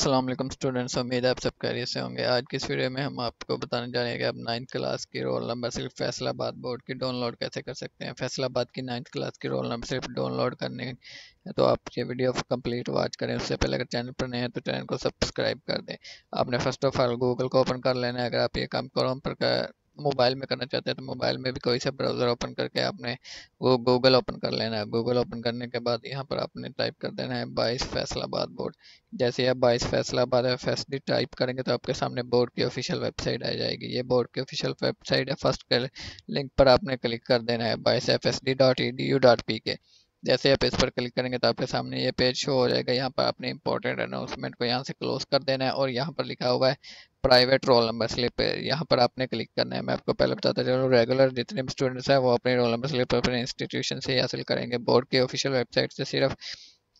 अस्सलाम वालेकुम स्टूडेंट्स, उम्मीद है आप सब खैरियत से होंगे। आज की इस वीडियो में हम आपको बताने जा रहे हैं कि आप 9th क्लास की रोल नंबर सिर्फ फैसलाबाद बोर्ड की डाउनलोड कैसे कर सकते हैं। फैसलाबाद की 9th क्लास की रोल नंबर सिर्फ डाउनलोड करने है तो आप ये वीडियो कंप्लीट वॉच करें। उससे पहले अगर चैनल पर नए हैं तो चैनल को सब्सक्राइब कर दें। आपने फर्स्ट ऑफ ऑल गूगल को ओपन कर लेना है। अगर आप ये काम क्रोम पर मोबाइल में करना चाहते हैं तो मोबाइल में भी कोई सा ब्राउज़र ओपन करके आपने वो गूगल ओपन कर लेना है। गूगल ओपन करने के बाद यहाँ पर आपने टाइप कर देना है 22 फैसलाबाद बोर्ड। जैसे आप 22 फैसलाबाद FSD टाइप करेंगे तो आपके सामने बोर्ड की ऑफिशियल वेबसाइट आ जाएगी। ये बोर्ड की ऑफिशियल वेबसाइट है। फर्स्ट के लिंक पर आपने क्लिक कर देना है 22fsd.edu.pk। जैसे आप इस पर क्लिक करेंगे तो आपके सामने ये पेज शो हो जाएगा। यहाँ पर आपने इंपॉर्टेंट अनाउंसमेंट को यहाँ से क्लोज कर देना है और यहाँ पर लिखा हुआ है प्राइवेट रोल नंबर स्लिप है, यहाँ पर आपने क्लिक करना है। मैं आपको पहले बताता चलूँ, रेगुलर जितने भी स्टूडेंट्स हैं वो अपने रोल नंबर स्लिप अपने इंस्टीट्यूशन से ही हासिल करेंगे। बोर्ड की ऑफिशियल वेबसाइट से सिर्फ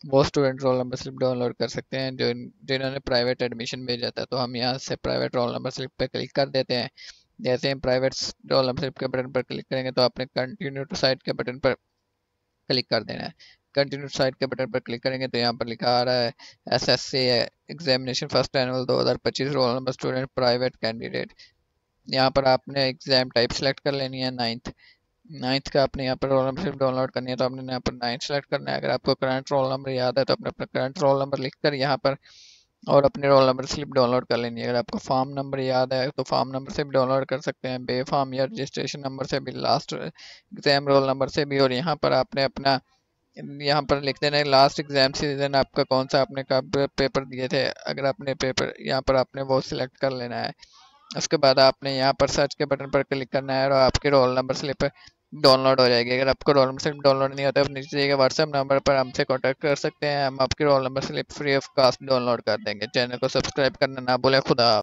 वो student roll number slip download कर सकते हैं जो जिन्होंने प्राइवेट एडमिशन भेजा था। तो हम यहाँ से प्राइवेट रोल नंबर स्लिप पे क्लिक कर देते हैं। जैसे हम प्राइवेट रोल नंबर स्लिप के बटन पर क्लिक करेंगे तो आपने कंटिन्यू टू साइट के बटन पर क्लिक कर देना है। कंटिन्यू साइट के बटन पर क्लिक करेंगे तो यहाँ पर लिखा आ रहा है SSC examination first annual 2025 roll number student private candidate. यहाँ पर आपने एग्जाम टाइप सेलेक्ट कर लेनी है। नाइन्थ का आपने यहाँ पर रोल नंबर सिर्फ डाउनलोड करनी है तो आपने यहाँ पर 9 सेलेक्ट करना है। अगर आपको करंट रोल नंबर याद है तो अपने अपना करंट रोल नंबर लिखकर यहाँ पर और अपने रोल नंबर स्लिप डाउनलोड कर लेनी है। अगर आपको फॉर्म नंबर याद है तो फॉर्म नंबर से भी डाउनलोड कर सकते हैं, बे फॉर्म या रजिस्ट्रेशन नंबर से भी, लास्ट एग्जाम रोल नंबर से भी। और यहाँ पर आपने अपना यहाँ पर लिख देना है लास्ट एग्जाम सीजन आपका कौन सा आपने कब पेपर दिए थे। अगर आपने पेपर यहाँ पर आपने वो सिलेक्ट कर लेना है। उसके बाद आपने यहाँ पर सर्च के बटन पर क्लिक करना है और आपके रोल नंबर स्लिप डाउनलोड हो जाएगी। अगर आपको रोल नंबर स्लिप डाउनलोड नहीं होता है, नीचे दिए गए व्हाट्सएप नंबर पर हमसे कांटेक्ट कर सकते हैं। हम आपकी roll number slip free of cost download कर देंगे। चैनल को सब्सक्राइब करना ना भूलें। खुदा